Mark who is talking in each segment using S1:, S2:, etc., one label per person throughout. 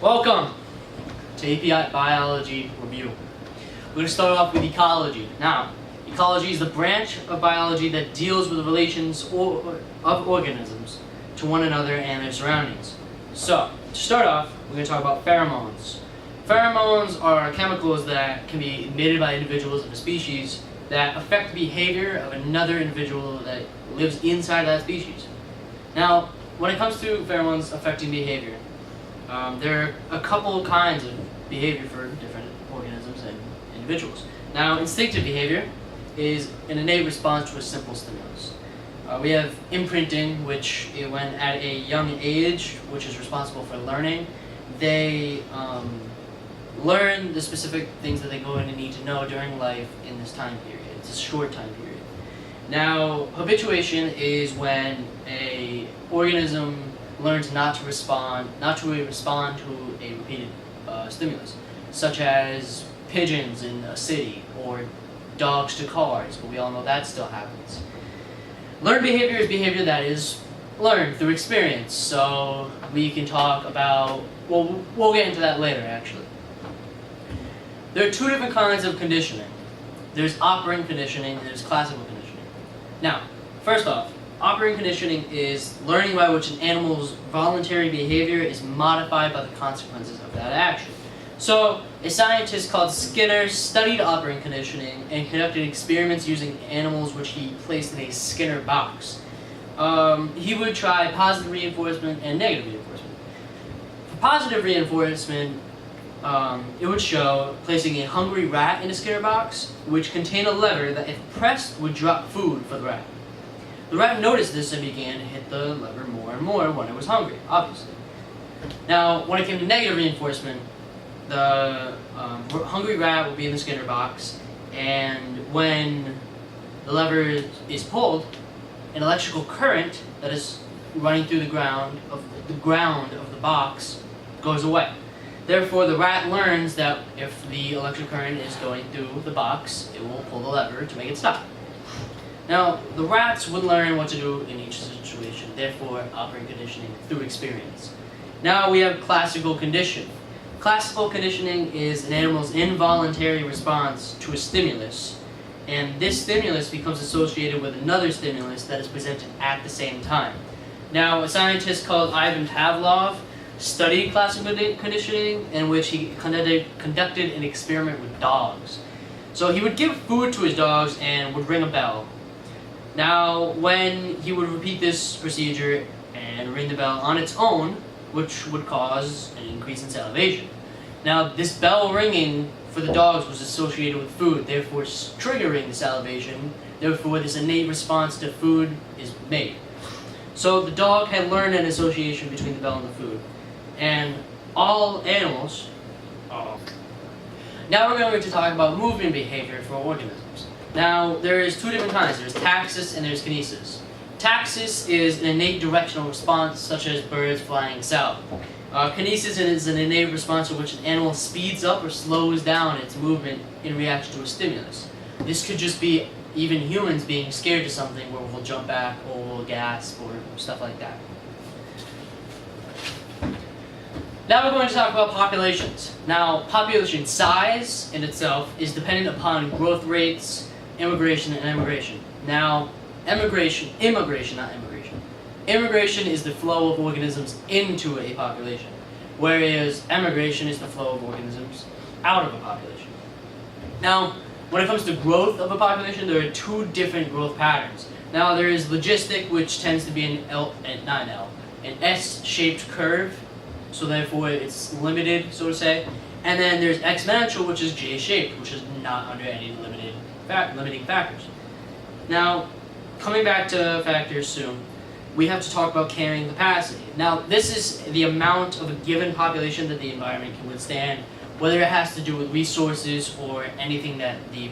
S1: Welcome to API Biology Review. We're going to start off with ecology. Now, ecology is the branch of biology that deals with the relations of organisms to one another and their surroundings. So, to start off, we're going to talk about pheromones. Pheromones are chemicals that can be emitted by individuals of a species that affect the behavior of another individual that lives inside that species. Now, when it comes to pheromones affecting behavior, there are a couple kinds of behavior for different organisms and individuals. Now, instinctive behavior is an innate response to a simple stimulus. We have imprinting, which when at a young age, which is responsible for learning, they learn the specific things that they're going to need to know during life in this time period. It's a short time period. Now, habituation is when a organism learns not to respond to a repeated stimulus, such as pigeons in a city or dogs to cars, but we all know that still happens. Learned behavior is behavior that is learned through experience, so we can talk about, well, we'll get into that later actually. There are two different kinds of conditioning. There's operant conditioning and there's classical conditioning. Now, first off, operant conditioning is learning by which an animal's voluntary behavior is modified by the consequences of that action. So, a scientist called Skinner studied operant conditioning and conducted experiments using animals which he placed in a Skinner box. He would try positive reinforcement and negative reinforcement. For positive reinforcement, it would show placing a hungry rat in a Skinner box, which contained a lever that, if pressed, would drop food for the rat. The rat noticed this and began to hit the lever more and more when it was hungry, obviously. Now, when it came to negative reinforcement, the hungry rat would be in the Skinner box, and when the lever is pulled, an electrical current that is running through the ground of the box goes away. Therefore, the rat learns that if the electric current is going through the box, it will pull the lever to make it stop. Now, the rats would learn what to do in each situation, therefore operant conditioning through experience. Now we have classical conditioning. Classical conditioning is an animal's involuntary response to a stimulus, and this stimulus becomes associated with another stimulus that is presented at the same time. Now, a scientist called Ivan Pavlov studied classical conditioning, in which he conducted an experiment with dogs. So he would give food to his dogs and would ring a bell. Now, when he would repeat this procedure and ring the bell on its own, which would cause an increase in salivation. Now, this bell ringing for the dogs was associated with food, therefore triggering the salivation, therefore this innate response to food is made. So the dog had learned an association between the bell and the food. And all animals... Now we're going to talk about movement behavior for organisms. Now, there's two different kinds. There's taxis and there's kinesis. Taxis is an innate directional response, such as birds flying south. Kinesis is an innate response in which an animal speeds up or slows down its movement in reaction to a stimulus. This could just be even humans being scared to something where we'll jump back or we'll gasp or stuff like that. Now we're going to talk about populations. Now, population size in itself is dependent upon growth rates, immigration, and emigration. Now, immigration is the flow of organisms into a population, whereas emigration is the flow of organisms out of a population. Now, when it comes to growth of a population, there are two different growth patterns. Now, there is logistic, which tends to be an S-shaped curve, so therefore it's limited, so to say. And then there's exponential, which is J-shaped, which is not under any limiting factors. Now, coming back to factors soon, we have to talk about carrying capacity. Now, this is the amount of a given population that the environment can withstand, whether it has to do with resources or anything that the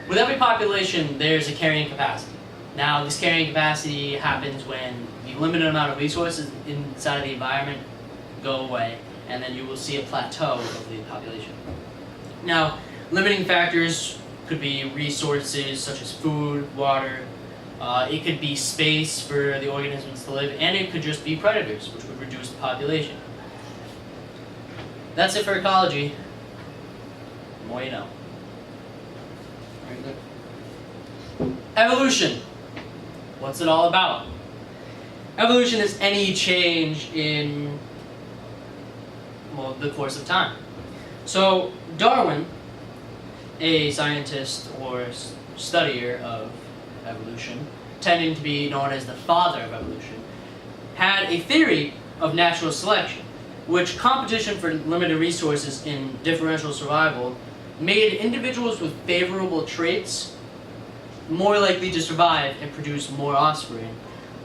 S1: With every population, there's a carrying capacity. Now, this carrying capacity happens when the limited amount of resources inside of the environment go away, and then you will see a plateau of the population. Now, limiting factors could be resources such as food, water, it could be space for the organisms to live, and it could just be predators, which would reduce the population. That's it for ecology. The more you know. Very good. Evolution. What's it all about? Evolution is any change in, well, the course of time. So Darwin, a scientist or studier of evolution, tending to be known as the father of evolution, had a theory of natural selection, which competition for limited resources in differential survival made individuals with favorable traits more likely to survive and produce more offspring,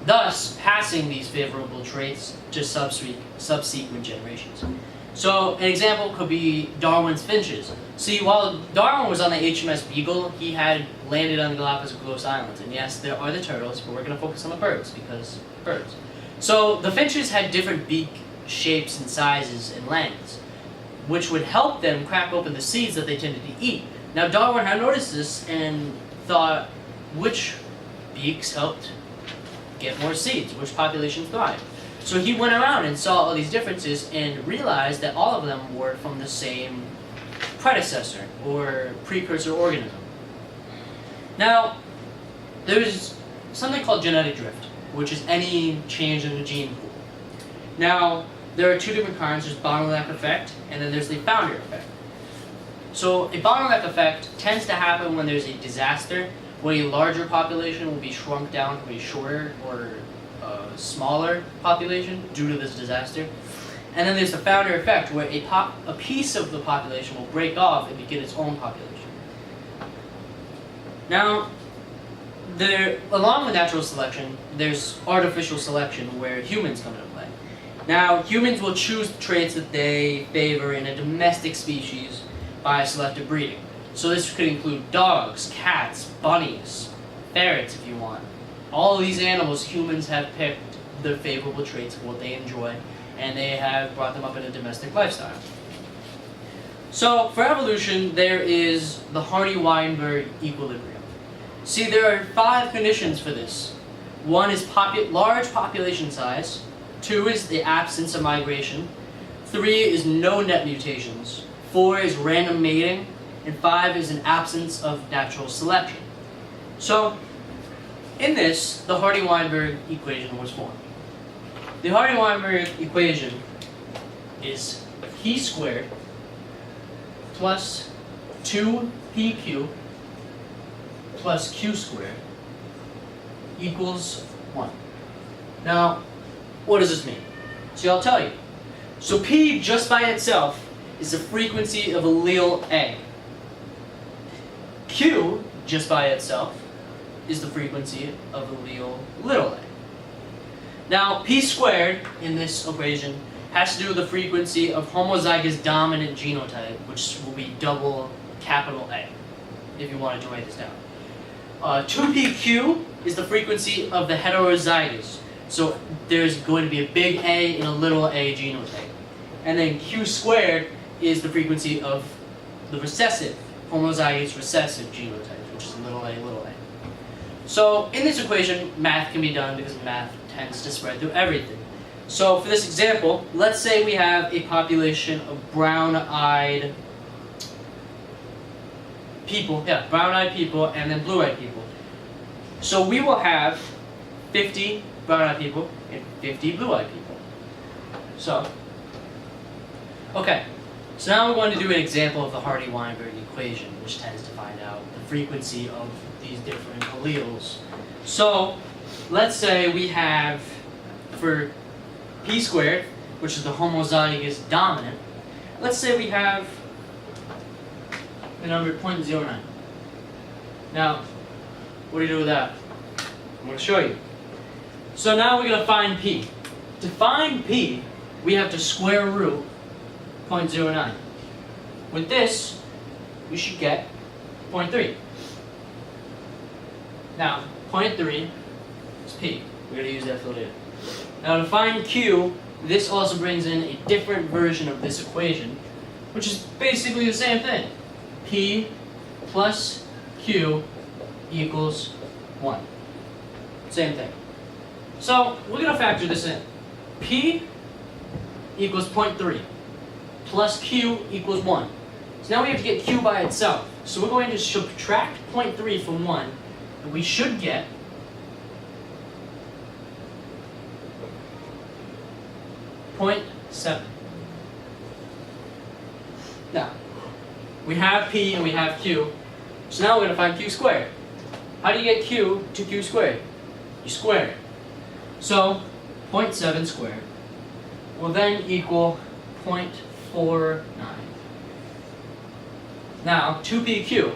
S1: thus passing these favorable traits to subsequent generations. So an example could be Darwin's finches. See, while Darwin was on the HMS Beagle, he had landed on the Galapagos Islands. And yes, there are the turtles, but we're going to focus on the birds because birds. So the finches had different beak shapes and sizes and lengths, which would help them crack open the seeds that they tended to eat. Now Darwin had noticed this and thought, which beaks helped get more seeds, which populations thrived. So he went around and saw all these differences and realized that all of them were from the same predecessor or precursor organism. Now, there's something called genetic drift, which is any change in the gene pool. Now, there are two different kinds. There's bottleneck effect, and then there's the founder effect. So a bottleneck effect tends to happen when there's a disaster, when a larger population will be shrunk down to a shorter or smaller population due to this disaster. And then there's the founder effect, where a piece of the population will break off and begin its own population. Now, along with natural selection, there's artificial selection, where humans come into play. Now, humans will choose traits that they favor in a domestic species by selective breeding. So this could include dogs, cats, bunnies, ferrets if you want. All of these animals, humans have picked the favorable traits of what they enjoy, and they have brought them up in a domestic lifestyle. So for evolution, there is the Hardy-Weinberg equilibrium. See, there are 5 conditions for this. 1 is large population size. 2 is the absence of migration. 3 is no net mutations. 4 is random mating. And 5 is an absence of natural selection. So, in this, the Hardy-Weinberg equation was formed. The Hardy-Weinberg equation is p squared plus 2pq plus q squared equals 1. Now, what does this mean? See, I'll tell you. So p just by itself is the frequency of allele A. Q, just by itself, is the frequency of allele little a. Now, p squared in this equation has to do with the frequency of homozygous dominant genotype, which will be double capital A, if you wanted to write this down. 2pq is the frequency of the heterozygous, so there's going to be a big A and a little a genotype. And then q squared is the frequency of the recessive, homozygous recessive genotype, which is little a, little a. So in this equation, math can be done because math tends to spread through everything. So for this example, let's say we have a population of brown-eyed people, brown-eyed people and then blue-eyed people. So we will have 50 brown-eyed people and 50 blue-eyed people. So, okay. So now we're going to do an example of the Hardy-Weinberg equation, which tends to find out the frequency of these different alleles. So, let's say we have, for p squared, which is the homozygous dominant, let's say we have the number 0.09. Now, what do you do with that? I'm going to show you. So now we're going to find p. To find p, we have to square root 0.09. With this, we should get 0.3. Now, 0.3 is p. We're going to use that for later. Now to find q, this also brings in a different version of this equation, which is basically the same thing. P plus q equals 1. Same thing. So we're going to factor this in. P equals 0.3 plus q equals 1. So now we have to get q by itself. So we're going to subtract 0.3 from 1, and we should get 0.7. Now, we have p and we have q, so now we're going to find q squared. How do you get q to q squared? You square it. So 0.7 squared will then equal 0.49. Now, 2pq.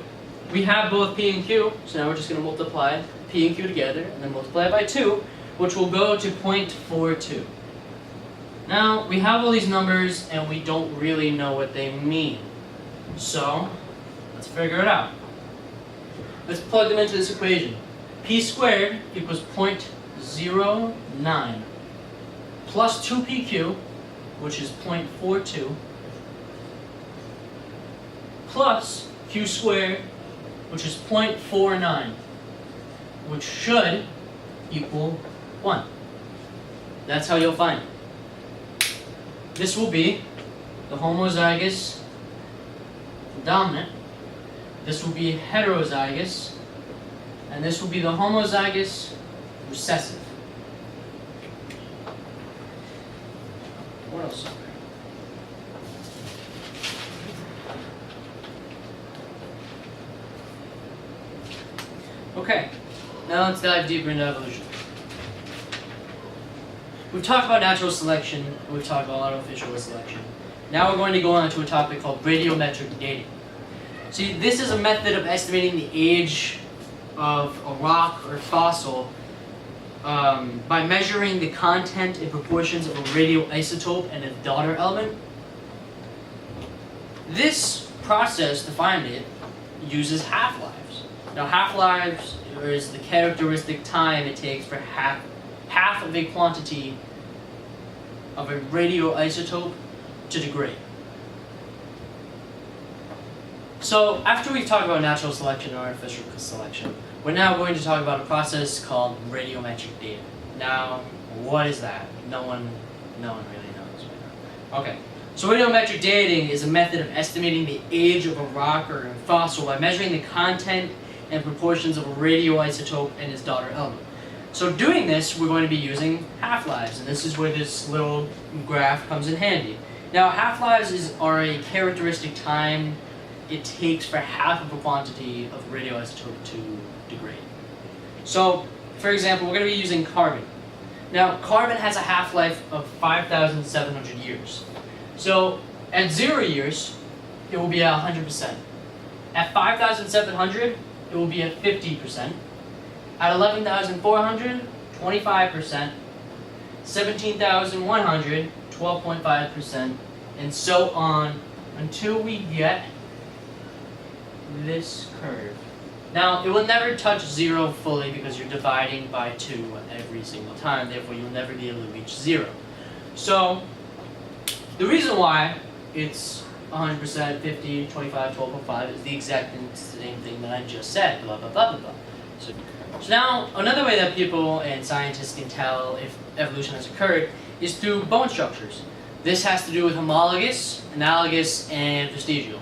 S1: We have both p and q, so now we're just going to multiply p and q together, and then multiply it by 2, which will go to 0.42. Now, we have all these numbers, and we don't really know what they mean. So, let's figure it out. Let's plug them into this equation. P squared equals 0.09 plus 2pq, which is 0.42, plus q squared, which is 0.49, which should equal 1. That's how you'll find it. This will be the homozygous dominant, this will be heterozygous, and this will be the homozygous recessive. What else is there? Okay, now let's dive deeper into evolution. We've talked about natural selection, we've talked about artificial selection. Now we're going to go on to a topic called radiometric dating. See, this is a method of estimating the age of a rock or fossil by measuring the content and proportions of a radioisotope and its daughter element. This process, to find it, uses half-lives. Now, half-lives is the characteristic time it takes for half of a quantity of a radioisotope to degrade. So, after we've talked about natural selection and artificial selection, we're now going to talk about a process called radiometric dating. Now, what is that? No one really knows right now. Okay, so radiometric dating is a method of estimating the age of a rock or a fossil by measuring the content and proportions of a radioisotope and its daughter element. So doing this, we're going to be using half-lives, and this is where this little graph comes in handy. Now, half-lives are a characteristic time it takes for half of a quantity of radioisotope to degrade. So, for example, we're going to be using carbon. Now, carbon has a half-life of 5,700 years. So, at 0 years, it will be at 100%. At 5,700, it will be at 50%. At 11,400, 25%. 17,100, 12.5%, and so on until we get this curve. Now, it will never touch 0 fully because you're dividing by 2 every single time, therefore you'll never be able to reach 0. So, the reason why it's 100%, 50, 25, 12.5 is the exact same thing that I just said, blah, blah, blah, blah, blah. So now, another way that people and scientists can tell if evolution has occurred is through bone structures. This has to do with homologous, analogous, and vestigial.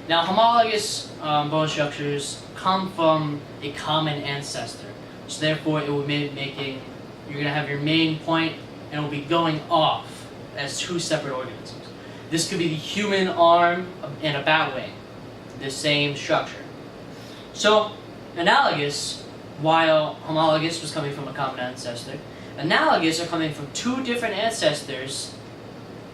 S1: Now, homologous bone structures come from a common ancestor. So therefore, it will be making, you're going to have your main point, and it will be going off as 2 separate organisms. This could be the human arm and a bat wing, the same structure. So, analogous, while homologous was coming from a common ancestor, analogous are coming from 2 different ancestors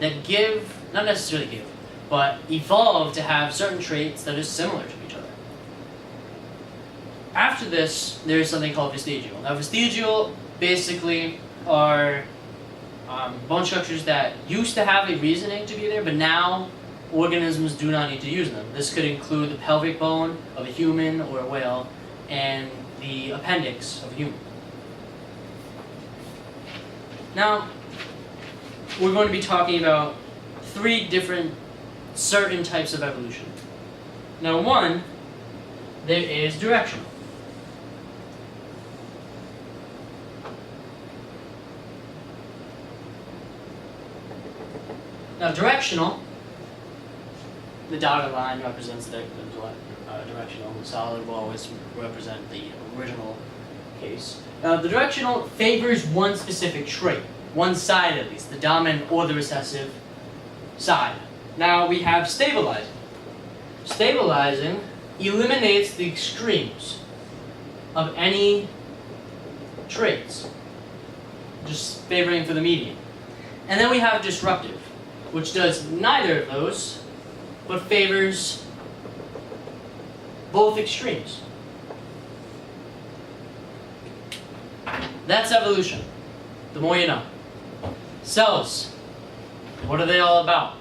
S1: that give, not necessarily give, but evolve to have certain traits that are similar to each other. After this, there is something called vestigial. Now, vestigial basically are bone structures that used to have a reasoning to be there, but now organisms do not need to use them. This could include the pelvic bone of a human or a whale, and the appendix of a human. Now, we're going to be talking about 3 different certain types of evolution. Now, 1, there is directional. Now, directional the dotted line represents the directional. The solid will always represent the original case. The directional favors one specific trait, one side at least, the dominant or the recessive side. Now we have stabilizing. Stabilizing eliminates the extremes of any traits, just favoring for the median. And then we have disruptive, which does neither of those, but favors both extremes. That's evolution. The more you know. Cells. What are they all about?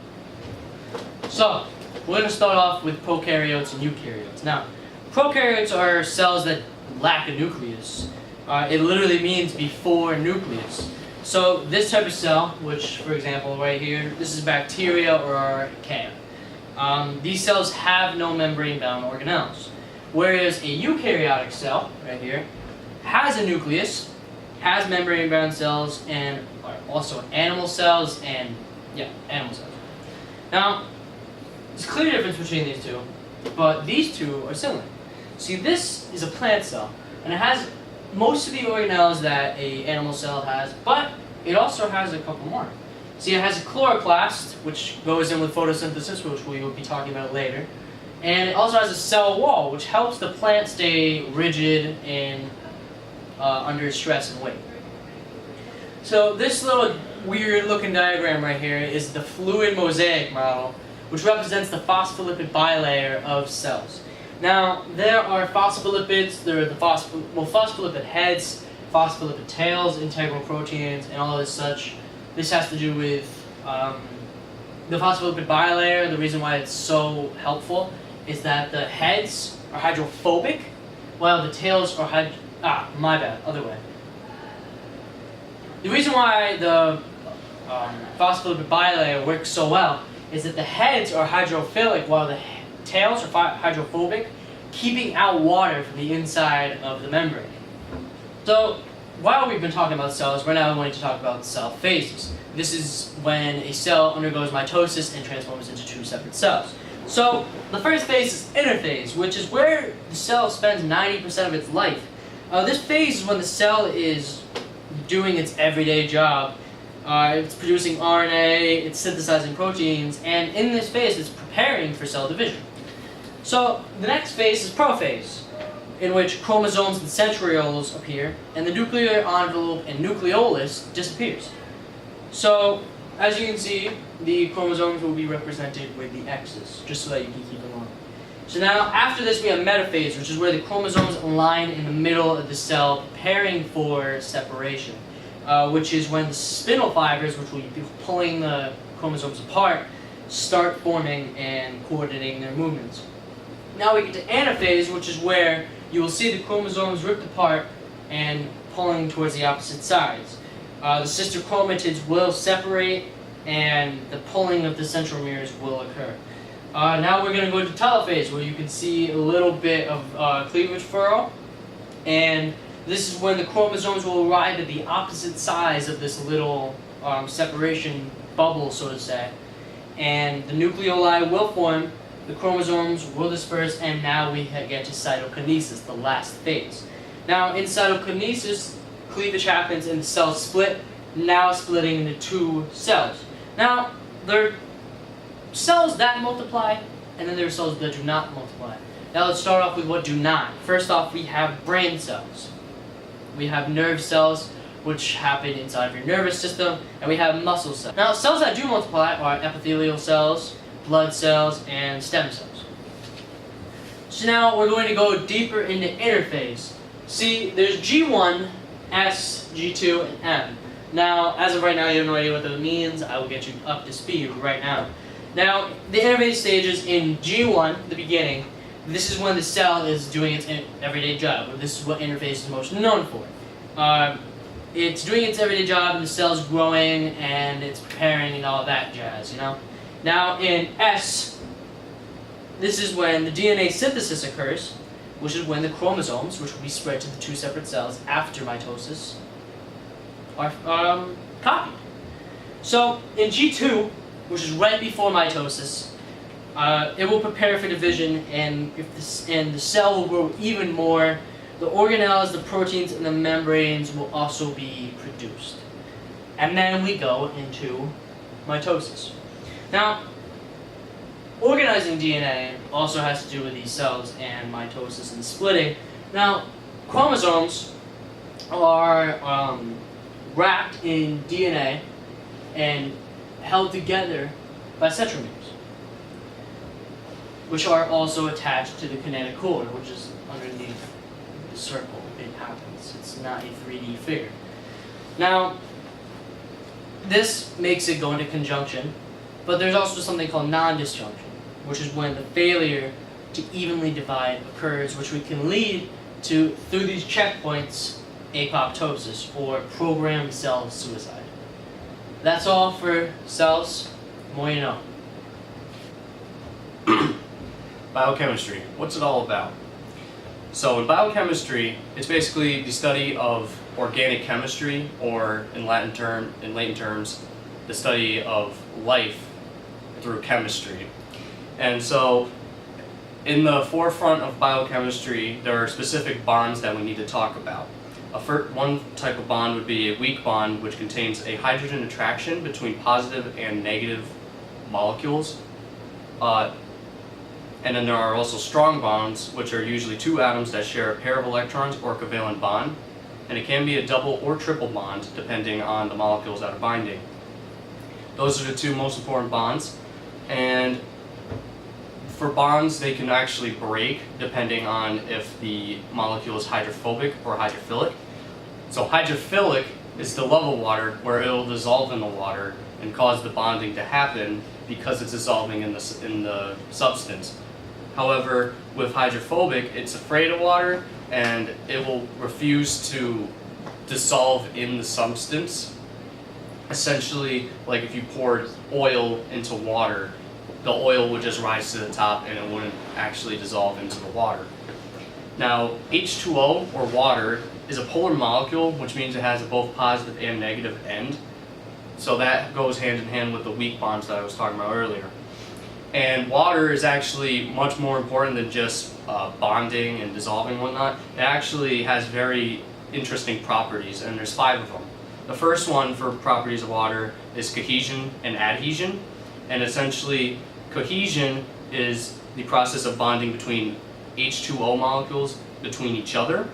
S1: So, we're going to start off with prokaryotes and eukaryotes. Now, prokaryotes are cells that lack a nucleus. It literally means before nucleus. So this type of cell, which for example right here, this is bacteria or archaea. These cells have no membrane-bound organelles. Whereas a eukaryotic cell, right here, has a nucleus, has membrane-bound cells, and also animal cells and, animal cells. Now, there's a clear difference between these two, but these two are similar. See, this is a plant cell, and it has most of the organelles that an animal cell has, but it also has a couple more. See, it has a chloroplast, which goes in with photosynthesis, which we will be talking about later. And it also has a cell wall, which helps the plant stay rigid and under stress and weight. So this little weird looking diagram right here is the fluid mosaic model, which represents the phospholipid bilayer of cells. Now, there are phospholipids, there are the phospholipid heads, phospholipid tails, integral proteins, and all of this such. This has to do with the phospholipid bilayer. The reason why it's so helpful is that the heads are hydrophobic, while the tails are other way. The reason why the phospholipid bilayer works so well is that the heads are hydrophilic, while the tails are hydrophobic, keeping out water from the inside of the membrane. So, while we've been talking about cells, we're now going to talk about cell phases. This is when a cell undergoes mitosis and transforms into two separate cells. So, the first phase is interphase, which is where the cell spends 90% of its life. This phase is when the cell is doing its everyday job. It's producing RNA, it's synthesizing proteins, and in this phase it's preparing for cell division. So, the next phase is prophase, in which chromosomes and centrioles appear, and the nuclear envelope and nucleolus disappears. So, as you can see, the chromosomes will be represented with the X's, just so that you can keep them on. So now, after this we have metaphase, which is where the chromosomes align in the middle of the cell, preparing for separation, which is when the spindle fibers, which will be pulling the chromosomes apart, start forming and coordinating their movements. Now we get to anaphase, which is where you will see the chromosomes ripped apart and pulling towards the opposite sides. The sister chromatids will separate and the pulling of the centromeres will occur. Now we're going to go to telophase, where you can see a little bit of cleavage furrow, and this is when the chromosomes will arrive at the opposite sides of this little separation bubble, so to say, and the nucleoli will form, the chromosomes will disperse, and now we get to cytokinesis, the last phase. Now, in cytokinesis, cleavage happens and the cells split, now splitting into two cells. Now, there are cells that multiply, and then there are cells that do not multiply. Now, let's start off with what do not. First off, we have brain cells. We have nerve cells, which happen inside of your nervous system, and we have muscle cells. Now, cells that do multiply are epithelial cells, blood cells, and stem cells. So now we're going to go deeper into interphase. See, there's G1, S, G2, and M. Now, as of right now, you have no idea what that means. I will get you up to speed right now. Now, the interphase stages in G1, the beginning, this is when the cell is doing its everyday job. This is what interphase is most known for. It's doing its everyday job, and the cell's growing, and it's preparing, and all that jazz, you know? Now, in S, this is when the DNA synthesis occurs, which is when the chromosomes, which will be spread to the two separate cells after mitosis, are copied. So, in G2, which is right before mitosis, it will prepare for division, and the cell will grow even more. The organelles, the proteins, and the membranes will also be produced. And then we go into mitosis. Now, organizing DNA also has to do with these cells and mitosis and splitting. Now, chromosomes are wrapped in DNA and held together by centromeres, which are also attached to the kinetochore, which is underneath the circle. It happens. It's not a 3D figure. Now, this makes it go into conjunction, but there's also something called non-disjunction, which is when the failure to evenly divide occurs, which we can lead to, through these checkpoints, apoptosis, or programmed cell suicide. That's all for cells. More you know.
S2: Biochemistry. What's it all about? So in biochemistry, it's basically the study of organic chemistry, or in Latin terms, the study of life through chemistry. And so in the forefront of biochemistry, there are specific bonds that we need to talk about. One type of bond would be a weak bond, which contains a hydrogen attraction between positive and negative molecules. And then there are also strong bonds, which are usually two atoms that share a pair of electrons or covalent bond. And it can be a double or triple bond, depending on the molecules that are binding. Those are the two most important bonds. And for bonds, they can actually break depending on if the molecule is hydrophobic or hydrophilic. So hydrophilic is the love of water, where it will dissolve in the water and cause the bonding to happen because it's dissolving in the substance. However, with hydrophobic, it's afraid of water and it will refuse to dissolve in the substance. Essentially, like if you poured oil into water, the oil would just rise to the top and it wouldn't actually dissolve into the water. Now, H2O, or water, is a polar molecule, which means it has a both positive and negative end. So that goes hand in hand with the weak bonds that I was talking about earlier. And water is actually much more important than just bonding and dissolving and whatnot. It actually has very interesting properties, and there's 5 of them. The first one for properties of water is cohesion and adhesion. And essentially, cohesion is the process of bonding between H2O molecules between each other.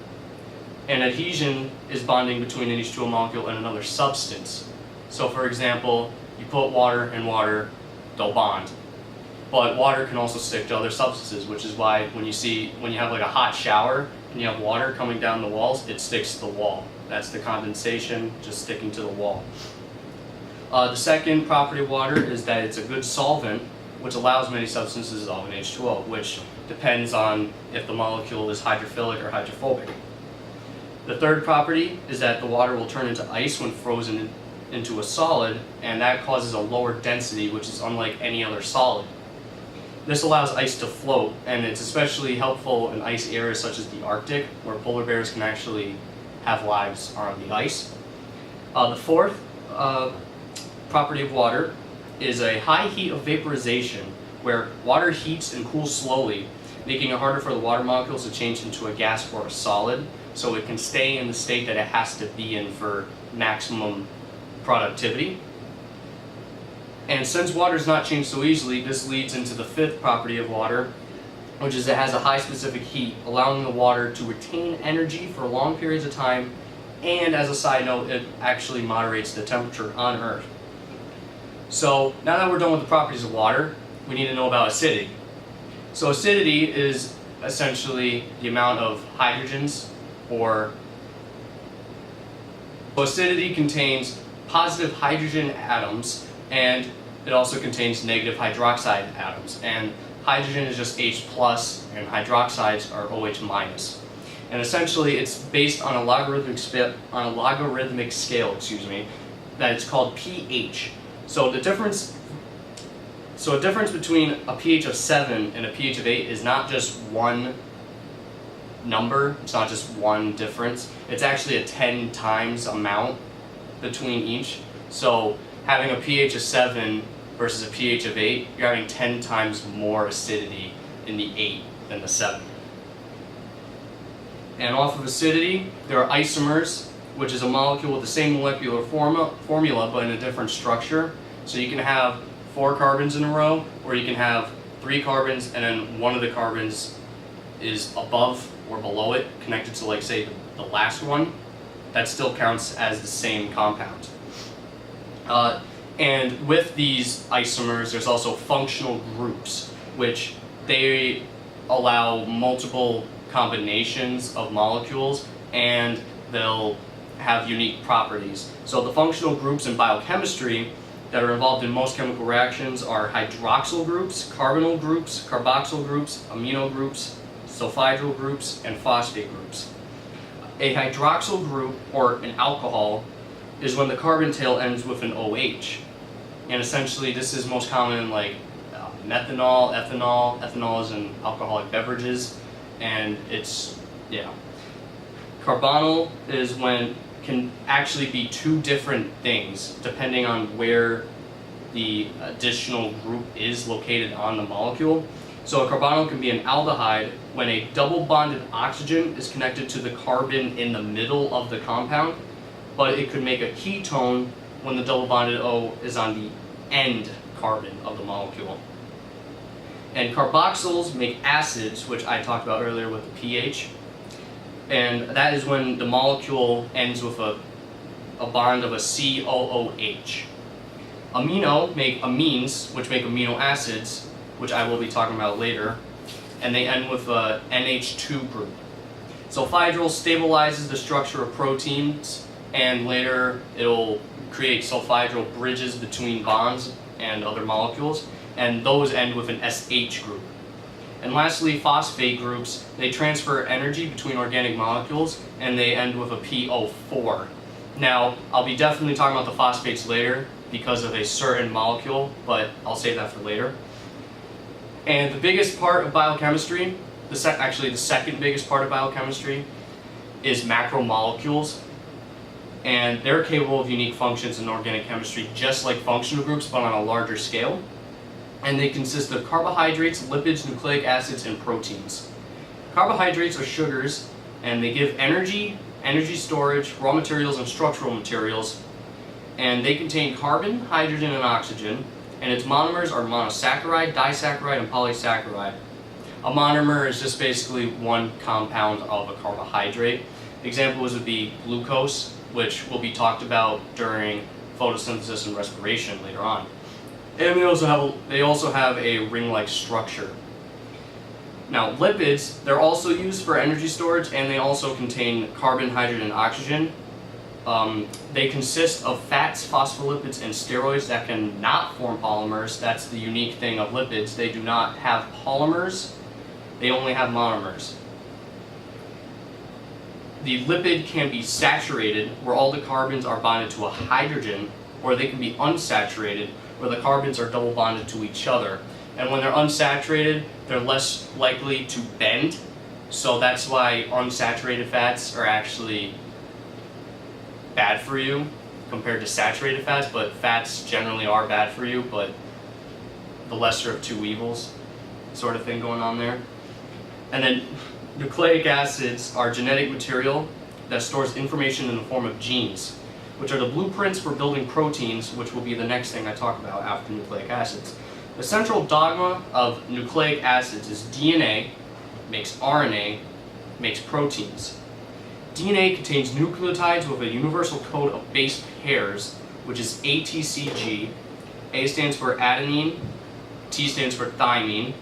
S2: And adhesion is bonding between an H2O molecule and another substance. So for example, you put water in water, they'll bond. But water can also stick to other substances, which is why when you have like a hot shower and you have water coming down the walls, it sticks to the wall. That's the condensation just sticking to the wall. The second property of water is that it's a good solvent, which allows many substances to dissolve in H2O, which depends on if the molecule is hydrophilic or hydrophobic. The third property is that the water will turn into ice when frozen into a solid, and that causes a lower density, which is unlike any other solid. This allows ice to float, and it's especially helpful in ice areas such as the Arctic, where polar bears can actually have lives on the ice. The fourth property of water is a high heat of vaporization, where water heats and cools slowly, making it harder for the water molecules to change into a gas or a solid, so it can stay in the state that it has to be in for maximum productivity. And since water is not changed so easily, this leads into the fifth property of water, which is it has a high specific heat, allowing the water to retain energy for long periods of time, and as a side note, it actually moderates the temperature on Earth. So now that we're done with the properties of water, we need to know about acidity. So acidity is essentially the amount of hydrogens, or acidity contains positive hydrogen atoms, and it also contains negative hydroxide atoms. And hydrogen is just H+, and hydroxides are OH-. And essentially, it's based on a logarithmic scale, that it's called pH. So a difference between a pH of 7 and a pH of 8 is not just one number, it's not just one difference, it's actually a 10 times amount between each. So having a pH of 7 versus a pH of 8, you're having 10 times more acidity in the 8 than the 7. And off of acidity, there are isomers, which is a molecule with the same molecular formula but in a different structure. So you can have 4 carbons in a row, or you can have 3 carbons and then one of the carbons is above or below it, connected to, like, say, the last one. That still counts as the same compound. And with these isomers, there's also functional groups, which they allow multiple combinations of molecules, and they'll have unique properties. So the functional groups in biochemistry that are involved in most chemical reactions are hydroxyl groups, carbonyl groups, carboxyl groups, amino groups, sulfhydryl groups, and phosphate groups. A hydroxyl group, or an alcohol, is when the carbon tail ends with an OH. And essentially this is most common in, like, methanol, ethanol. Ethanol is in alcoholic beverages, and it's, yeah. Carbonyl is when can actually be 2 different things depending on where the additional group is located on the molecule. So a carbonyl can be an aldehyde when a double bonded oxygen is connected to the carbon in the middle of the compound, but it could make a ketone when the double bonded O is on the end carbon of the molecule. And carboxyls make acids, which I talked about earlier with the pH. And that is when the molecule ends with a bond of a COOH. Amino make amines, which make amino acids, which I will be talking about later, and they end with a NH2 group. Sulfhydryl stabilizes the structure of proteins, and later it'll create sulfhydryl bridges between bonds and other molecules, and those end with an SH group. And lastly, phosphate groups, they transfer energy between organic molecules, and they end with a PO4. Now, I'll be definitely talking about the phosphates later because of a certain molecule, but I'll save that for later. And the biggest part of biochemistry, actually the second biggest part of biochemistry, is macromolecules. And they're capable of unique functions in organic chemistry, just like functional groups, but on a larger scale. And they consist of carbohydrates, lipids, nucleic acids, and proteins. Carbohydrates are sugars, and they give energy, energy storage, raw materials, and structural materials. And they contain carbon, hydrogen, and oxygen. And its monomers are monosaccharide, disaccharide, and polysaccharide. A monomer is just basically one compound of a carbohydrate. Examples would be glucose, which will be talked about during photosynthesis and respiration later on. And they also have a ring-like structure. Now, lipids, they're also used for energy storage, and they also contain carbon, hydrogen, and oxygen. They consist of fats, phospholipids, and steroids that can not form polymers. That's the unique thing of lipids. They do not have polymers, they only have monomers. The lipid can be saturated, where all the carbons are bonded to a hydrogen, or they can be unsaturated, where the carbons are double bonded to each other. And when they're unsaturated, they're less likely to bend, so that's why unsaturated fats are actually bad for you compared to saturated fats, but fats generally are bad for you, but the lesser of two evils sort of thing going on there. And then nucleic acids are genetic material that stores information in the form of genes, which are the blueprints for building proteins, which will be the next thing I talk about after nucleic acids. The central dogma of nucleic acids is DNA makes RNA makes proteins. DNA contains nucleotides with a universal code of base pairs, which is ATCG. A stands for adenine, T stands for thymine,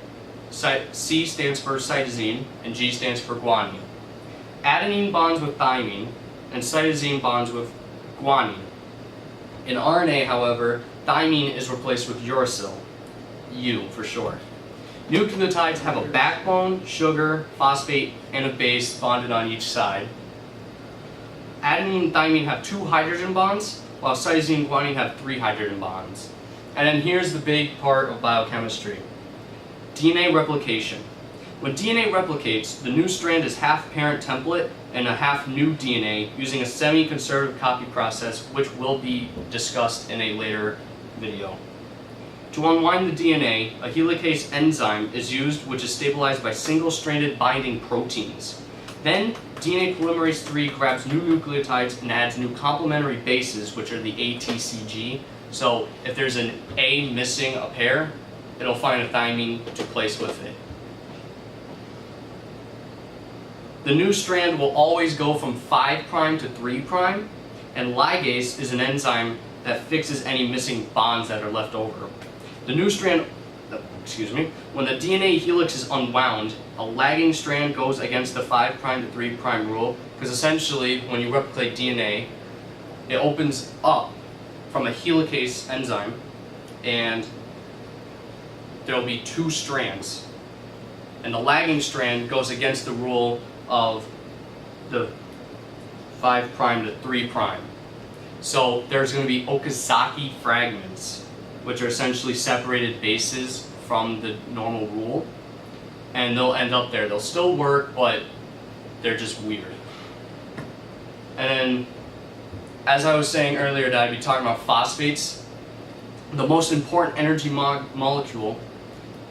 S2: C stands for cytosine, and G stands for guanine. Adenine bonds with thymine, and cytosine bonds with guanine. In RNA, however, thymine is replaced with uracil, U for short. Nucleotides have a backbone, sugar, phosphate, and a base bonded on each side. Adenine and thymine have 2 hydrogen bonds, while cytosine and guanine have 3 hydrogen bonds. And then here's the big part of biochemistry. DNA replication. When DNA replicates, the new strand is half parent template and a half new DNA using a semi-conservative copy process, which will be discussed in a later video. To To unwind the DNA, a helicase enzyme is used, which is stabilized by single-stranded binding proteins. Then, DNA polymerase III grabs new nucleotides and adds new complementary bases, which are the ATCG. So, if there's an A missing a pair, it'll find a thymine to place with it. The new strand will always go from 5' to 3', and ligase is an enzyme that fixes any missing bonds that are left over. The new strand, when the DNA helix is unwound, a lagging strand goes against the 5' to 3' rule, because essentially when you replicate DNA, it opens up from a helicase enzyme, and there'll be 2 strands. And the lagging strand goes against the rule of the 5' to 3'. So there's going to be Okazaki fragments, which are essentially separated bases from the normal rule, and they'll end up there. They'll still work, but they're just weird. And then, as I was saying earlier that I'd be talking about phosphates, the most important energy molecule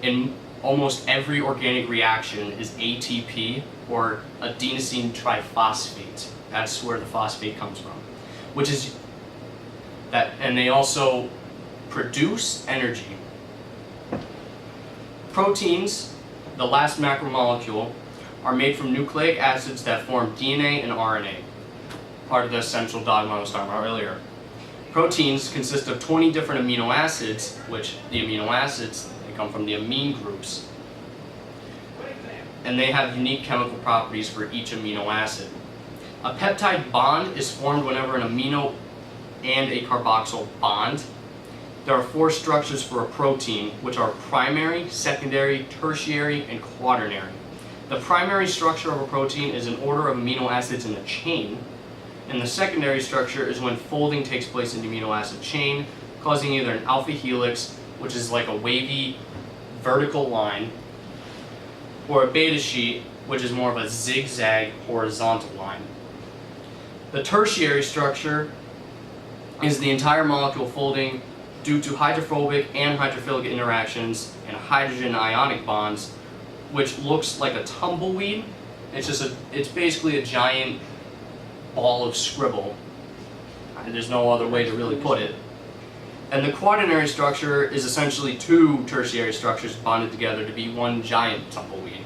S2: in almost every organic reaction is ATP, or adenosine triphosphate. That's where the phosphate comes from, which is that, and they also produce energy. Proteins, the last macromolecule, are made from nucleic acids that form DNA and RNA, part of the essential dogma I was talking about earlier. Proteins consist of 20 different amino acids, which the amino acids, they come from the amine groups, and they have unique chemical properties for each amino acid. A peptide bond is formed whenever an amino and a carboxyl bond. There are 4 structures for a protein, which are primary, secondary, tertiary, and quaternary. The primary structure of a protein is an order of amino acids in a chain, and the secondary structure is when folding takes place in the amino acid chain, causing either an alpha helix, which is like a wavy vertical line, or a beta sheet, which is more of a zigzag horizontal line. The tertiary structure is the entire molecule folding due to hydrophobic and hydrophilic interactions and hydrogen ionic bonds, which looks like a tumbleweed. It's basically a giant ball of scribble. And there's no other way to really put it. And the quaternary structure is essentially 2 tertiary structures bonded together to be one giant tumbleweed.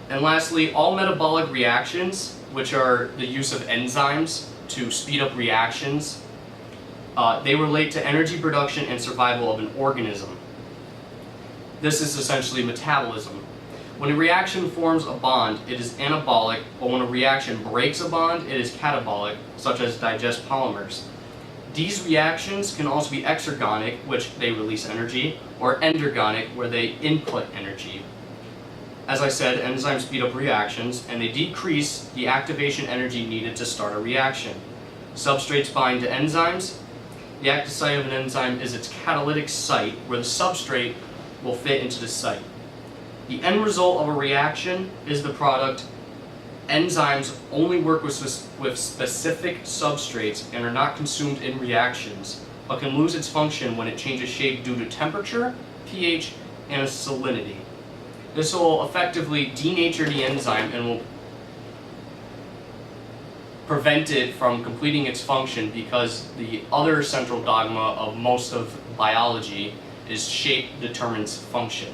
S2: And lastly, all metabolic reactions, which are the use of enzymes to speed up reactions, they relate to energy production and survival of an organism. This is essentially metabolism. When a reaction forms a bond, it is anabolic, but when a reaction breaks a bond, it is catabolic, such as digest polymers. These reactions can also be exergonic, which they release energy, or endergonic, where they input energy. As I said, enzymes speed up reactions, and they decrease the activation energy needed to start a reaction. Substrates bind to enzymes. The active site of an enzyme is its catalytic site, where the substrate will fit into the site. The end result of a reaction is the product. Enzymes only work with specific substrates and are not consumed in reactions, but can lose its function when it changes shape due to temperature, pH, and salinity. This will effectively denature the enzyme and will prevent it from completing its function, because the other central dogma of most of biology is shape determines function.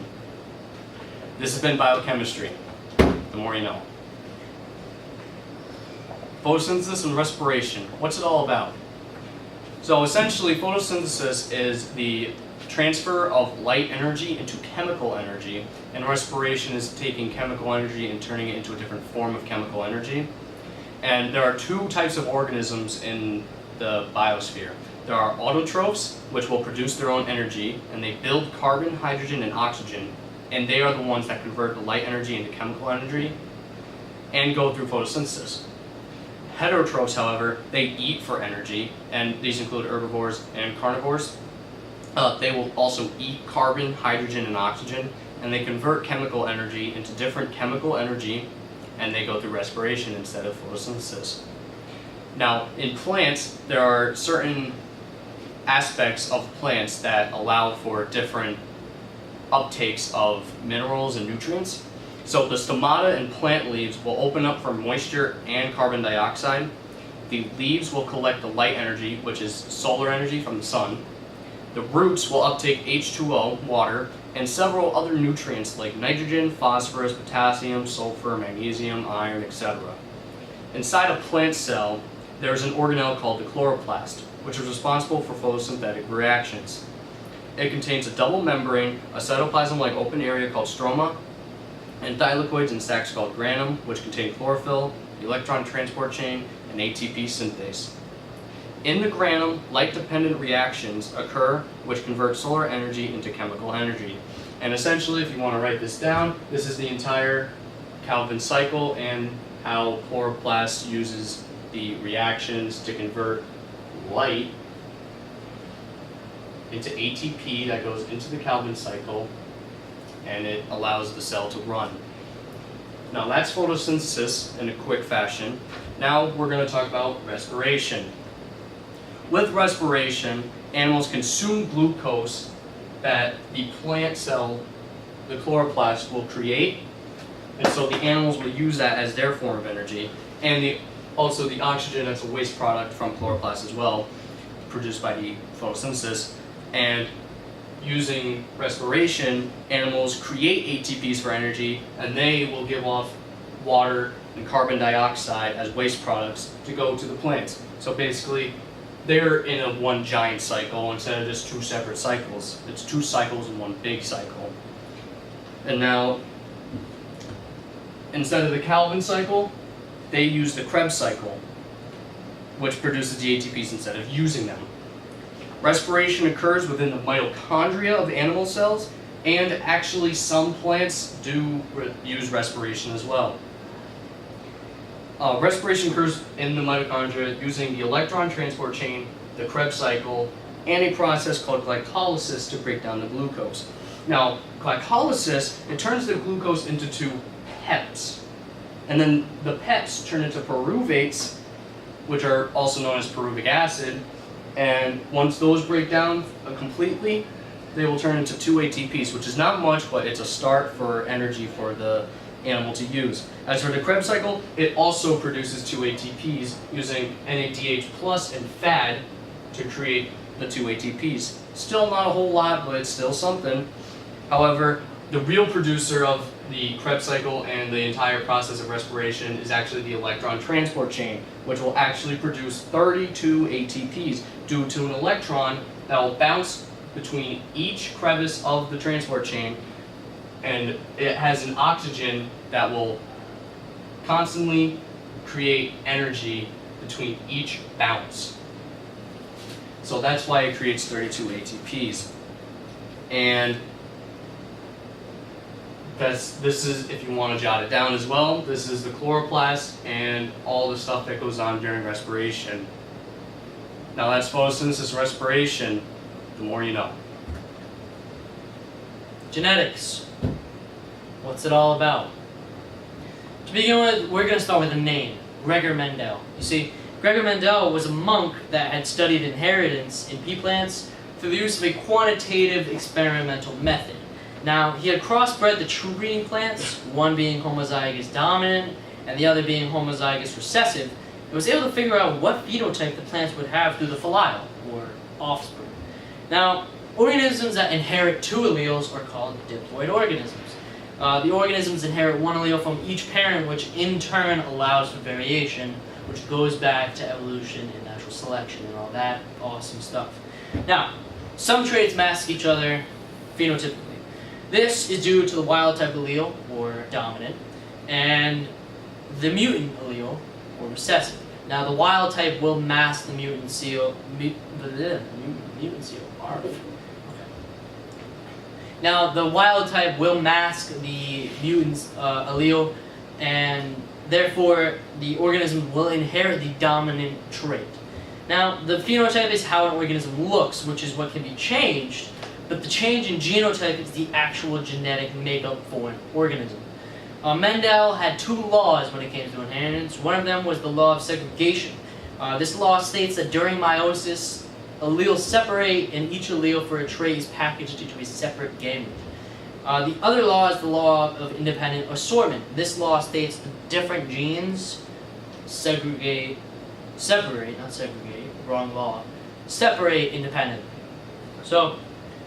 S2: This has been biochemistry. The more you know. Photosynthesis and respiration. What's it all about? So essentially, photosynthesis is the transfer of light energy into chemical energy, and respiration is taking chemical energy and turning it into a different form of chemical energy. And there are 2 types of organisms in the biosphere. There are autotrophs, which will produce their own energy, and they build carbon, hydrogen, and oxygen, and they are the ones that convert the light energy into chemical energy and go through photosynthesis. Heterotrophs, however, they eat for energy, and these include herbivores and carnivores. They will also eat carbon, hydrogen, and oxygen, and they convert chemical energy into different chemical energy, and they go through respiration instead of photosynthesis. Now, in plants, there are certain aspects of plants that allow for different uptakes of minerals and nutrients. So the stomata in plant leaves will open up for moisture and carbon dioxide. The leaves will collect the light energy, which is solar energy from the sun. The roots will uptake H2O, water, and several other nutrients like nitrogen, phosphorus, potassium, sulfur, magnesium, iron, etc. Inside a plant cell, there is an organelle called the chloroplast, which is responsible for photosynthetic reactions. It contains a double membrane, a cytoplasm-like open area called stroma, and thylakoids and sacs called granum, which contain chlorophyll, the electron transport chain, and ATP synthase. In the granum, light-dependent reactions occur which convert solar energy into chemical energy. And essentially, if you want to write this down, this is the entire Calvin cycle and how chloroplast uses the reactions to convert light into ATP that goes into the Calvin cycle, and it allows the cell to run. Now that's photosynthesis in a quick fashion. Now we're going to talk about respiration. With respiration, animals consume glucose that the plant cell, the chloroplast, will create, and so the animals will use that as their form of energy, and also the oxygen that's a waste product from chloroplast as well, produced by the photosynthesis. And using respiration, animals create ATPs for energy, and they will give off water and carbon dioxide as waste products to go to the plants. So basically, they're in a one giant cycle instead of just two separate cycles. It's two cycles in one big cycle. And now, instead of the Calvin cycle, they use the Krebs cycle, which produces the ATPs instead of using them. Respiration occurs within the mitochondria of animal cells, and actually some plants do use respiration as well. Respiration occurs in the mitochondria using the electron transport chain, the Krebs cycle, and a process called glycolysis to break down the glucose. Now, glycolysis, it turns the glucose into two PEPs. And then the PEPs turn into pyruvates, which are also known as pyruvic acid. And once those break down completely, they will turn into two ATPs, which is not much, but it's a start for energy for the animal to use. As for the Krebs cycle, it also produces two ATPs using NADH plus and FAD to create the two ATPs. Still not a whole lot, but it's still something. However, the real producer of the Krebs cycle and the entire process of respiration is actually the electron transport chain, which will actually produce 32 ATPs due to an electron that will bounce between each crevice of the transport chain, and it has an oxygen that will constantly create energy between each bounce. So that's why it creates 32 ATPs. And this is, if you want to jot it down as well, this is the chloroplast and all the stuff that goes on during respiration. Now that's photosynthesis, respiration, the more you know.
S1: Genetics. What's it all about? To begin with, we're going to start with a name, Gregor Mendel. You see, Gregor Mendel was a monk that had studied inheritance in pea plants through the use of a quantitative experimental method. Now, he had crossbred the true breeding plants, one being homozygous dominant and the other being homozygous recessive, and was able to figure out what phenotype the plants would have through the filial, or offspring. Now, organisms that inherit two alleles are called diploid organisms. The organisms inherit one allele from each parent, which in turn allows for variation, which goes back to evolution and natural selection and all that awesome stuff. Now, some traits mask each other phenotypically. This is due to the wild-type allele, or dominant, and the mutant allele, or recessive. Now, the wild-type will mask the mutant seal. Mutant seal. Okay. Now, the wild-type will mask the mutant allele, and therefore the organism will inherit the dominant trait. Now, the phenotype is how an organism looks, which is what can be changed. But the change in genotype is the actual genetic makeup for an organism. Mendel had two laws when it came to inheritance. One of them was the law of segregation. This law states that during meiosis, alleles separate, and each allele for a trait is packaged into a separate gamete. The other law is the law of independent assortment. This law states that different genes separate, wrong law, separate independently. So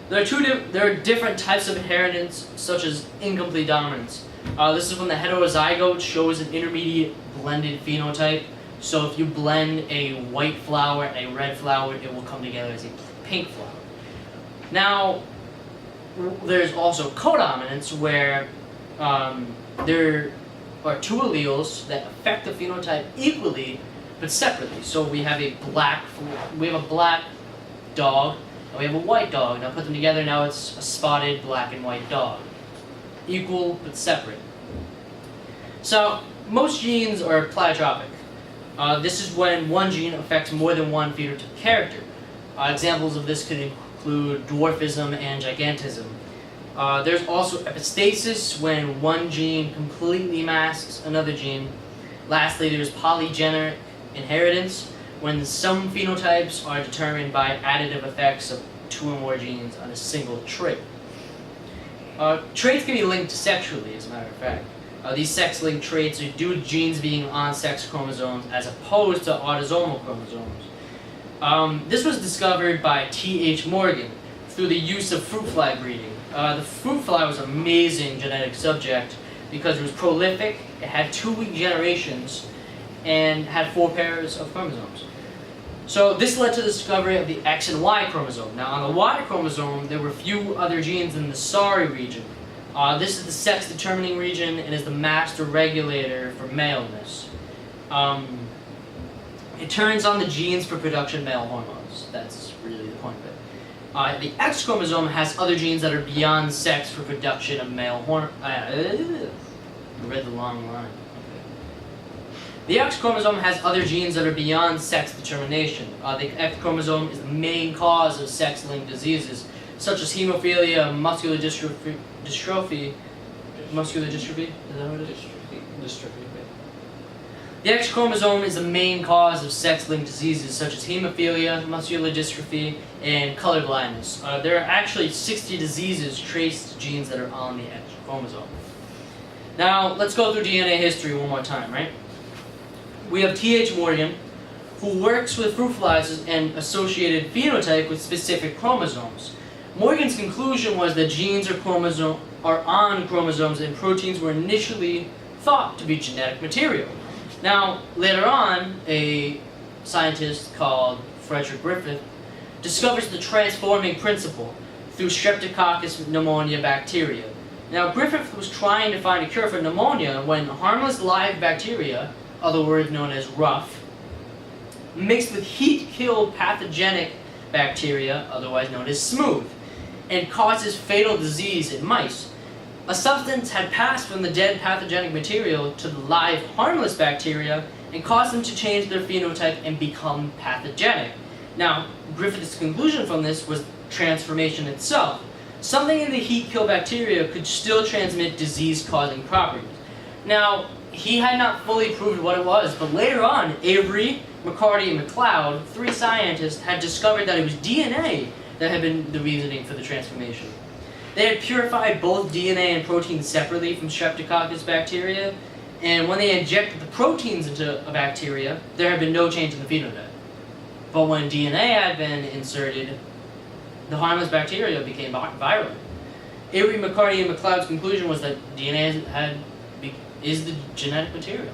S1: there are different types of inheritance, such as incomplete dominance. This is when the heterozygote shows an intermediate blended phenotype. So if you blend a white flower and a red flower, it will come together as a pink flower. Now, there's also codominance, where there are two alleles that affect the phenotype equally but separately. So we have a black dog and we have a white dog. Now put them together, now it's a spotted black and white dog. Equal but separate. So most genes are pleiotropic. This is when one gene affects more than one phenotypic character. Examples of this could include dwarfism and gigantism. There's also epistasis, when one gene completely masks another gene. Lastly, there's polygenic inheritance, when some phenotypes are determined by additive effects of two or more genes on a single trait. Traits can be linked sexually, as a matter of fact. These sex-linked traits are due to genes being on sex chromosomes as opposed to autosomal chromosomes. This was discovered by T.H. Morgan through the use of fruit fly breeding. The fruit fly was an amazing genetic subject because it was prolific, it had 2-week generations, and had 4 pairs of chromosomes. So this led to the discovery of the X and Y chromosome. Now on the Y chromosome, there were few other genes in the SARI region. This is the sex-determining region and is the master regulator for maleness. It turns on the genes for production of male hormones. That's really the point of it. The X chromosome has other genes that are beyond sex for production of male hormones. I read the long line. The X chromosome has other genes that are beyond sex determination. The X chromosome is the main cause of sex-linked diseases, such as hemophilia, muscular dystrophy. Muscular dystrophy? Is that what it is?
S3: Dystrophy.
S1: The X chromosome is the main cause of sex-linked diseases such as hemophilia, muscular dystrophy, and color blindness. There are actually 60 diseases traced to genes that are on the X chromosome. Now, let's go through DNA history one more time, right? We have T.H. Morgan, who works with fruit flies and associated phenotype with specific chromosomes. Morgan's conclusion was that genes are on chromosomes and proteins were initially thought to be genetic material. Now, later on, a scientist called Frederick Griffith discovers the transforming principle through Streptococcus pneumonia bacteria. Now, Griffith was trying to find a cure for pneumonia when harmless live bacteria, otherwise known as rough, mixed with heat-killed pathogenic bacteria, otherwise known as smooth, and causes fatal disease in mice. A substance had passed from the dead pathogenic material to the live harmless bacteria and caused them to change their phenotype and become pathogenic. Now, Griffith's conclusion from this was transformation itself. Something in the heat-kill bacteria could still transmit disease-causing properties. Now, he had not fully proved what it was, but later on, Avery, McCarty, and McLeod, 3 scientists, had discovered that it was DNA that had been the reasoning for the transformation. They had purified both DNA and proteins separately from Streptococcus bacteria, and when they injected the proteins into a bacteria, there had been no change in the phenotype. But when DNA had been inserted, the harmless bacteria became viral. Avery, McCarty, and McLeod's conclusion was that DNA is the genetic material.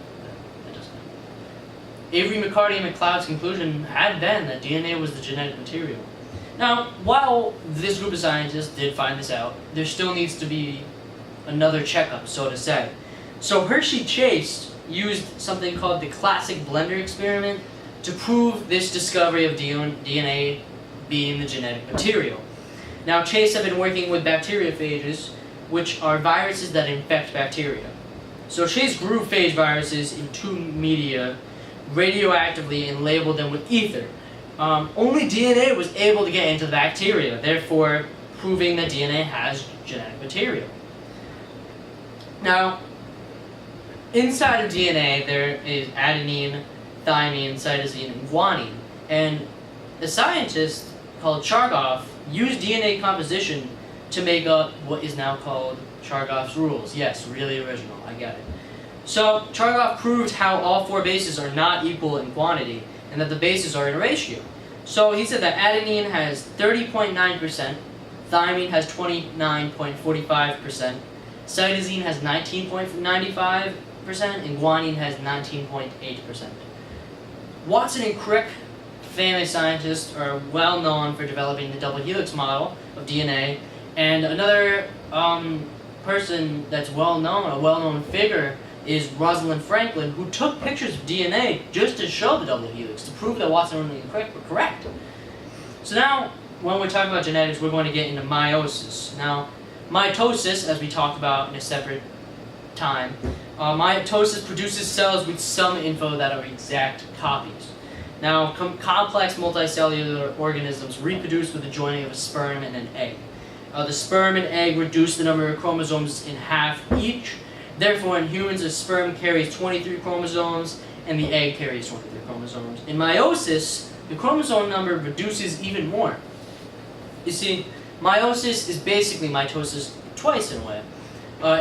S1: Avery, McCarty, and McLeod's conclusion had been that DNA was the genetic material. Now, while this group of scientists did find this out, there still needs to be another checkup, so to say. So Hershey Chase used something called the classic blender experiment to prove this discovery of DNA being the genetic material. Now, Chase had been working with bacteriophages, which are viruses that infect bacteria. So Chase grew phage viruses in 2 media radioactively and labeled them with ether. Only DNA was able to get into the bacteria, therefore proving that DNA has genetic material. Now, inside of DNA there is adenine, thymine, cytosine, and guanine. And a scientist called Chargaff used DNA composition to make up what is now called Chargaff's rules. Yes, really original, I get it. So Chargaff proved how all 4 bases are not equal in quantity and that the bases are in a ratio. So he said that adenine has 30.9%, thymine has 29.45%, cytosine has 19.95%, and guanine has 19.8%. Watson and Crick, famous scientists, are well known for developing the double helix model of DNA, and another person that's well known, a well-known figure, is Rosalind Franklin, who took pictures of DNA just to show the double helix, to prove that Watson and Crick were correct. So now, when we're talking about genetics, we're going to get into meiosis. Now, mitosis, as we talked about in a separate time, mitosis produces cells with some info that are exact copies. Now, complex multicellular organisms reproduce with the joining of a sperm and an egg. The sperm and egg reduce the number of chromosomes in half each. Therefore, in humans, a sperm carries 23 chromosomes and the egg carries 23 chromosomes. In meiosis, the chromosome number reduces even more. You see, meiosis is basically mitosis twice in a way.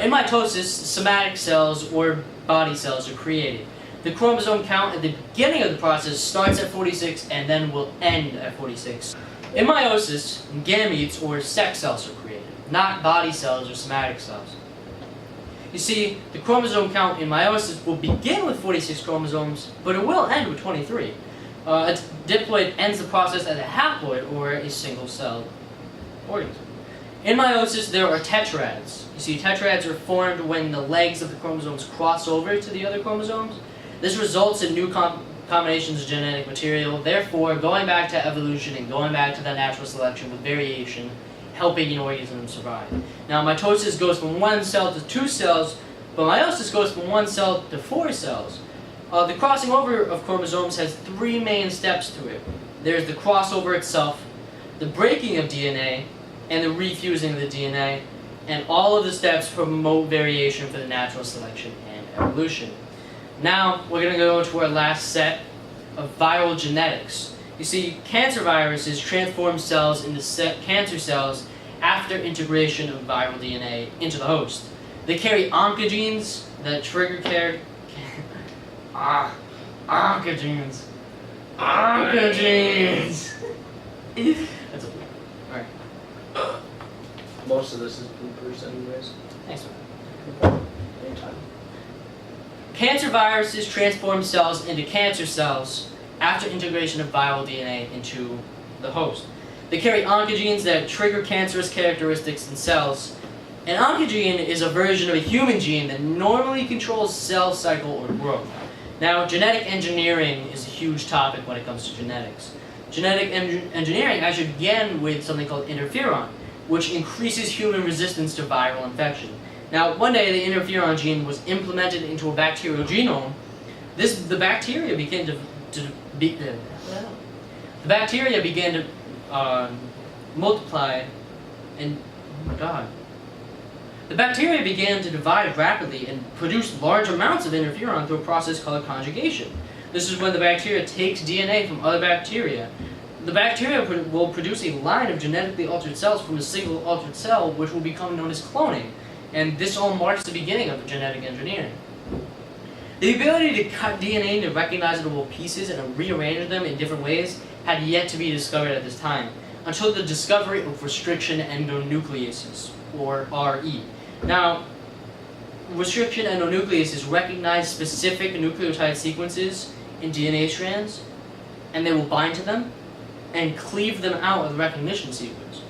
S1: In mitosis, somatic cells or body cells are created. The chromosome count at the beginning of the process starts at 46 and then will end at 46. In meiosis, gametes or sex cells are created, not body cells or somatic cells. You see, the chromosome count in meiosis will begin with 46 chromosomes, but it will end with 23. A diploid ends the process as a haploid or a single-celled organism. In meiosis, there are tetrads. You see, tetrads are formed when the legs of the chromosomes cross over to the other chromosomes. This results in new combinations of genetic material, therefore going back to evolution and going back to that natural selection with variation, helping an organism survive. Now, mitosis goes from 1 cell to 2 cells, but meiosis goes from 1 cell to 4 cells. The crossing over of chromosomes has 3 main steps to it. There's the crossover itself, the breaking of DNA, and the refusing of the DNA, and all of the steps promote variation for the natural selection and evolution. Now, we're going to go to our last set of viral genetics. You see, cancer viruses transform cells into cancer cells after integration of viral DNA into the host. They carry oncogenes that trigger oncogenes. That's okay. Alright.
S3: Most of this is bloopers anyways.
S1: Thanks, man.
S3: Anytime.
S1: Cancer viruses transform cells into cancer cells after integration of viral DNA into the host. They carry oncogenes that trigger cancerous characteristics in cells. An oncogene is a version of a human gene that normally controls cell cycle or growth. Now, genetic engineering is a huge topic when it comes to genetics. Genetic engineering actually began with something called interferon, which increases human resistance to viral infection. Now, one day the interferon gene was implemented into a bacterial genome. The bacteria began to multiply, and oh my god. The bacteria began to divide rapidly and produce large amounts of interferon through a process called conjugation. This is when the bacteria takes DNA from other bacteria. The bacteria will produce a line of genetically altered cells from a single altered cell, which will become known as cloning. And this all marks the beginning of genetic engineering. The ability to cut DNA into recognizable pieces and rearrange them in different ways had yet to be discovered at this time, until the discovery of restriction endonucleases, or RE. Now, restriction endonucleases recognize specific nucleotide sequences in DNA strands, and they will bind to them and cleave them out of the recognition sequence.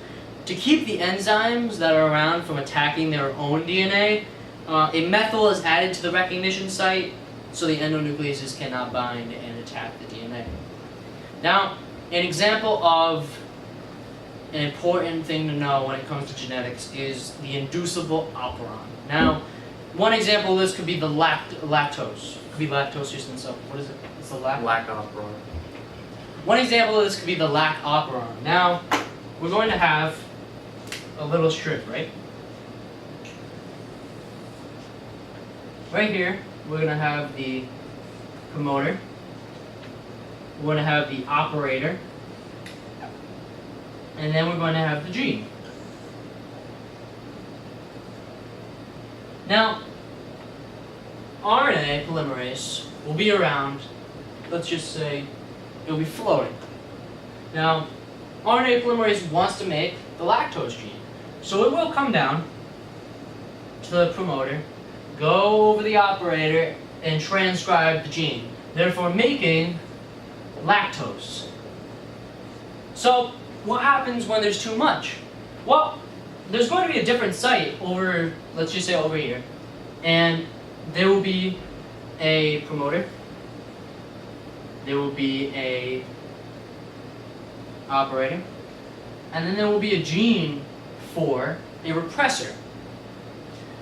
S1: To keep the enzymes that are around from attacking their own DNA, a methyl is added to the recognition site so the endonucleases cannot bind and attack the DNA. Now, an example of an important thing to know when it comes to genetics is the inducible operon. Now, one example of this could be the lactose. It could be lactose just in itself. What is it? It's the
S2: Lack operon.
S1: One example of this could be the lac operon. Now, we're going to have a little strip, right? Right here, we're going to have the promoter. We're going to have the operator. and then we're going to have the gene. Now, RNA polymerase will be around, let's just say, it'll be floating. Now, RNA polymerase wants to make the lactose gene. So it will come down to the promoter, go over the operator, and transcribe the gene, therefore making lactose. So, what happens when there's too much? Well, there's going to be a different site over, let's just say over here, and there will be a promoter, there will be a operator, and then there will be a gene for a repressor.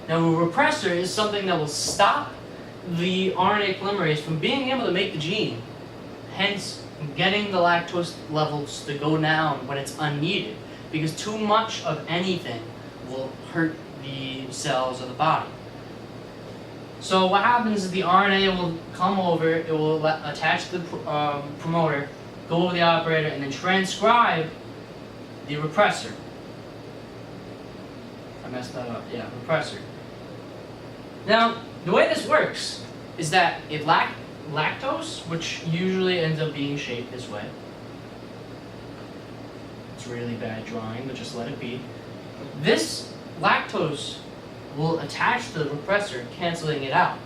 S1: Now, a repressor is something that will stop the RNA polymerase from being able to make the gene, hence getting the lactose levels to go down when it's unneeded, because too much of anything will hurt the cells of the body. So what happens is the RNA will come over, it will attach to the promoter, go over the operator, and then transcribe the repressor. I messed that up. Yeah, repressor. Now, the way this works is that if lactose, which usually ends up being shaped this way, it's really bad drawing, but just let it be. This lactose will attach to the repressor, canceling it out.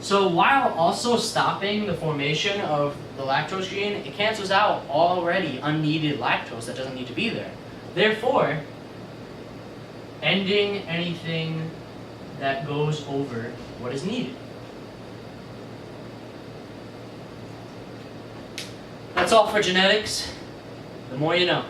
S1: So while also stopping the formation of the lactose gene, it cancels out already unneeded lactose that doesn't need to be there. Therefore, ending anything that goes over what is needed. That's all for genetics. The more you know.